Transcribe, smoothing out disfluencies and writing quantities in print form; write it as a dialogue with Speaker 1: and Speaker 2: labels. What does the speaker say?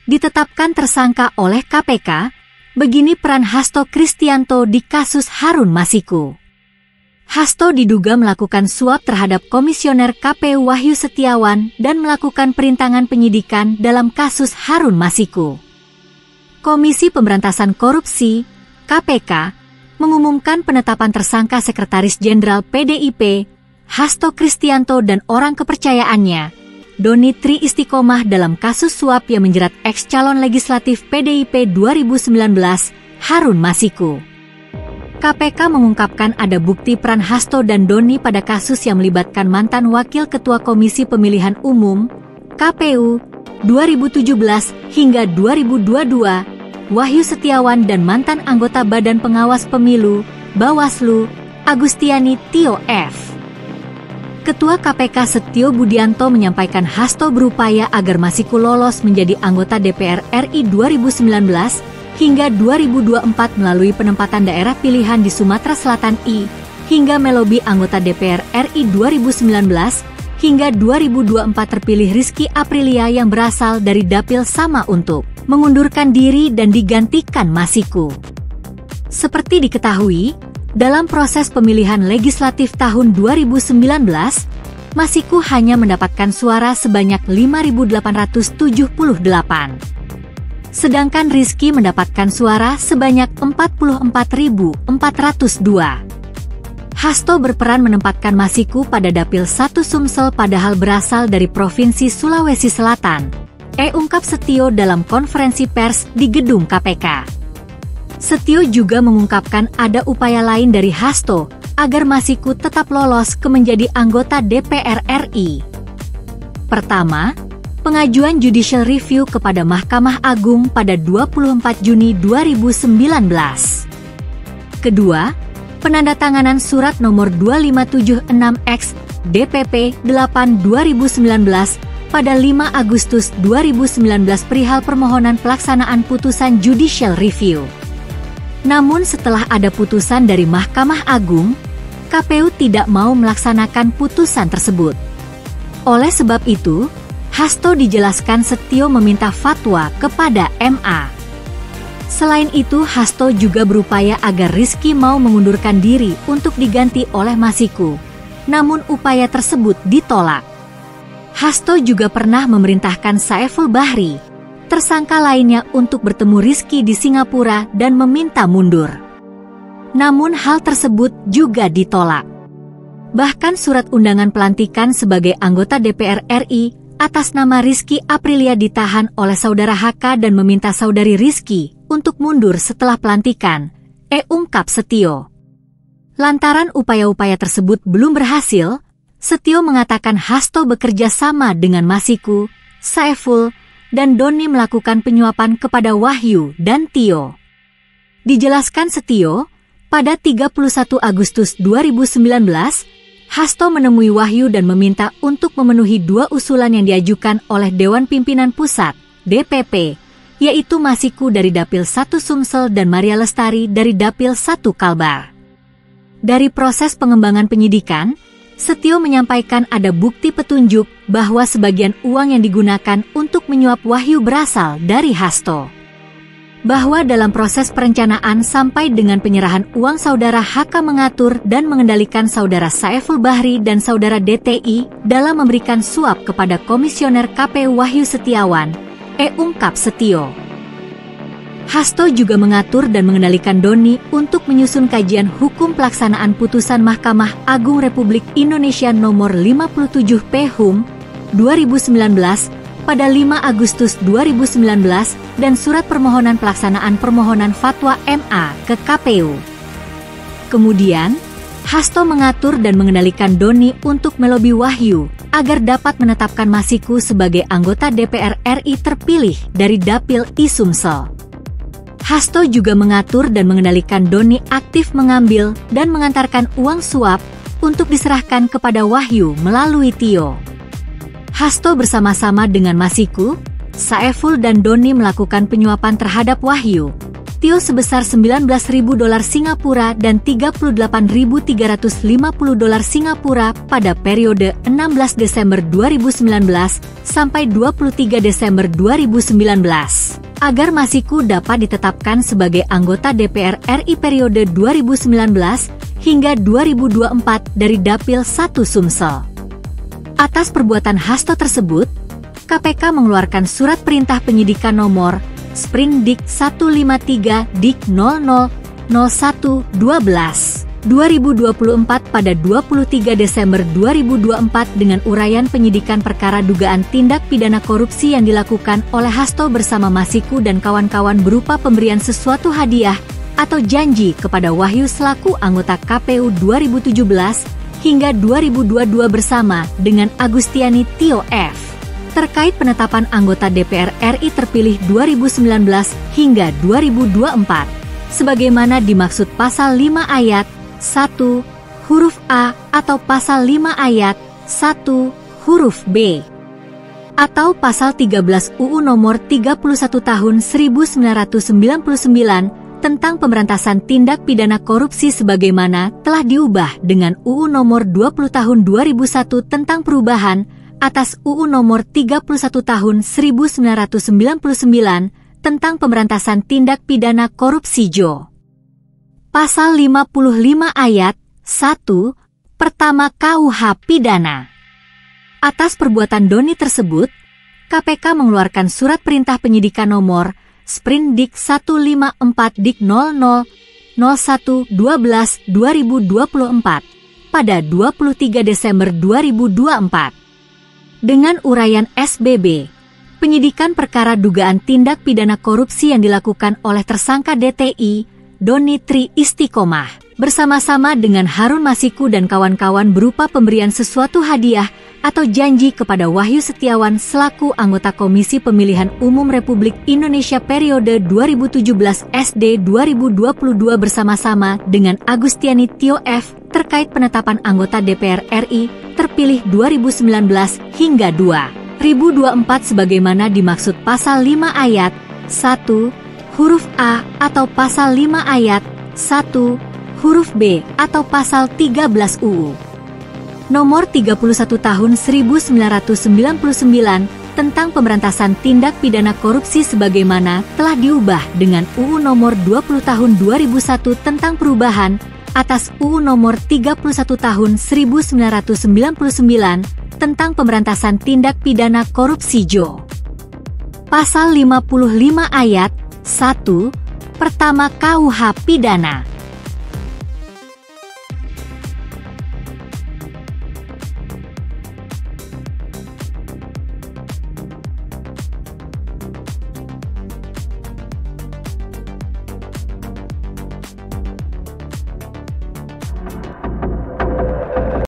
Speaker 1: ditetapkan tersangka oleh KPK. Begini peran Hasto Kristianto di kasus Harun Masiku. Hasto diduga melakukan suap terhadap Komisioner KPU Wahyu Setiawan dan melakukan perintangan penyidikan dalam kasus Harun Masiku. Komisi Pemberantasan Korupsi, KPK, mengumumkan penetapan tersangka Sekretaris Jenderal PDIP, Hasto Kristianto dan orang kepercayaannya, Doni Tri Istiqomah dalam kasus suap yang menjerat ex-calon legislatif PDIP 2019, Harun Masiku. KPK mengungkapkan ada bukti peran Hasto dan Doni pada kasus yang melibatkan mantan Wakil Ketua Komisi Pemilihan Umum, KPU, 2017 hingga 2022, Wahyu Setiawan dan mantan anggota Badan Pengawas Pemilu, Bawaslu, Agustiani Tio F. Ketua KPK Setio Budianto menyampaikan Hasto berupaya agar Masiku lolos menjadi anggota DPR RI 2019 hingga 2024 melalui penempatan daerah pilihan di Sumatera Selatan hingga melobi anggota DPR RI 2019 hingga 2024 terpilih Rizky Aprilia yang berasal dari Dapil Sama untuk mengundurkan diri dan digantikan Masiku. Seperti diketahui, dalam proses pemilihan legislatif tahun 2019, Masiku hanya mendapatkan suara sebanyak 5.878. Sedangkan Rizky mendapatkan suara sebanyak 44.402. Hasto berperan menempatkan Masiku pada Dapil 1 Sumsel padahal berasal dari Provinsi Sulawesi Selatan, ungkap Setio dalam konferensi pers di gedung KPK. Setio juga mengungkapkan ada upaya lain dari Hasto agar Masiku tetap lolos ke menjadi anggota DPR RI. Pertama, pengajuan judicial review kepada Mahkamah Agung pada 24 Juni 2019. Kedua, penandatanganan surat nomor 2576X DPP 8 2019 pada 5 Agustus 2019 perihal permohonan pelaksanaan putusan judicial review. Namun setelah ada putusan dari Mahkamah Agung, KPU tidak mau melaksanakan putusan tersebut. Oleh sebab itu, Hasto dijelaskan Setio meminta fatwa kepada MA. Selain itu, Hasto juga berupaya agar Rizky mau mengundurkan diri untuk diganti oleh Masiku. Namun upaya tersebut ditolak. Hasto juga pernah memerintahkan Saiful Bahri, tersangka lainnya untuk bertemu Rizky di Singapura dan meminta mundur. Namun hal tersebut juga ditolak. Bahkan surat undangan pelantikan sebagai anggota DPR RI atas nama Rizky Aprilia ditahan oleh saudara HK dan meminta saudari Rizky untuk mundur setelah pelantikan, ungkap Setio. Lantaran upaya-upaya tersebut belum berhasil, Setio mengatakan Hasto bekerja sama dengan Masiku, Saiful, dan Doni melakukan penyuapan kepada Wahyu dan Tio. Dijelaskan Setio, pada 31 Agustus 2019, Hasto menemui Wahyu dan meminta untuk memenuhi 2 usulan yang diajukan oleh Dewan Pimpinan Pusat, DPP, yaitu Masiku dari Dapil 1 Sumsel dan Maria Lestari dari Dapil 1 Kalbar. Dari proses pengembangan penyidikan, Setio menyampaikan ada bukti petunjuk bahwa sebagian uang yang digunakan untuk menyuap Wahyu berasal dari Hasto. Bahwa dalam proses perencanaan sampai dengan penyerahan uang saudara HK mengatur dan mengendalikan saudara Saiful Bahri dan saudara DTI dalam memberikan suap kepada Komisioner KPU Wahyu Setiawan, ungkap Setio. Hasto juga mengatur dan mengendalikan Doni untuk menyusun kajian hukum pelaksanaan putusan Mahkamah Agung Republik Indonesia nomor 57 PHUM 2019 pada 5 Agustus 2019 dan surat permohonan pelaksanaan permohonan fatwa MA ke KPU. Kemudian, Hasto mengatur dan mengendalikan Doni untuk melobi Wahyu agar dapat menetapkan Masiku sebagai anggota DPR RI terpilih dari Dapil I Sumsel. Hasto juga mengatur dan mengendalikan Doni aktif mengambil dan mengantarkan uang suap untuk diserahkan kepada Wahyu melalui Tio. Hasto bersama-sama dengan Masiku, Saiful dan Doni melakukan penyuapan terhadap Wahyu. Tio sebesar $19.000 Singapura dan $38.350 Singapura pada periode 16 Desember 2019 sampai 23 Desember 2019. Agar Masiku dapat ditetapkan sebagai anggota DPR RI periode 2019 hingga 2024 dari Dapil 1 Sumsel. Atas perbuatan Hasto tersebut, KPK mengeluarkan surat perintah penyidikan nomor Sprindik 153 Dik 000112 2024 pada 23 Desember 2024 dengan uraian penyidikan perkara dugaan tindak pidana korupsi yang dilakukan oleh Hasto bersama Masiku dan kawan-kawan berupa pemberian sesuatu hadiah atau janji kepada Wahyu selaku anggota KPU 2017 hingga 2022 bersama dengan Agustiani Tio F. terkait penetapan anggota DPR RI terpilih 2019 hingga 2024, sebagaimana dimaksud Pasal 5 Ayat 1, huruf A atau Pasal 5 Ayat 1, huruf B, atau Pasal 13 UU Nomor 31 Tahun 1999 tentang pemberantasan tindak pidana korupsi sebagaimana telah diubah dengan UU Nomor 20 Tahun 2001 tentang perubahan atas UU Nomor 31 Tahun 1999 tentang pemberantasan tindak pidana korupsi JO. Pasal 55 Ayat 1, pertama KUH Pidana. Atas perbuatan Doni tersebut, KPK mengeluarkan surat perintah penyidikan nomor Sprindik 154 Dik 000112 2024 pada 23 Desember 2024. Dengan uraian SBB, penyidikan perkara dugaan tindak pidana korupsi yang dilakukan oleh tersangka DTI, Doni Tri Istiqomah, bersama-sama dengan Harun Masiku dan kawan-kawan berupa pemberian sesuatu hadiah atau janji kepada Wahyu Setiawan selaku anggota Komisi Pemilihan Umum Republik Indonesia periode 2017 SD 2022 bersama-sama dengan Agustiani Tio F. terkait penetapan anggota DPR RI terpilih 2019 hingga 2024 sebagaimana dimaksud Pasal 5 Ayat 1, huruf A atau Pasal 5 Ayat 1, huruf B atau Pasal 13 UU Nomor 31 Tahun 1999 tentang pemberantasan tindak pidana korupsi sebagaimana telah diubah dengan UU Nomor 20 Tahun 2001 tentang perubahan atas UU Nomor 31 Tahun 1999 tentang pemberantasan tindak pidana korupsi JO. Pasal 55 Ayat 1, pertama KUH Pidana.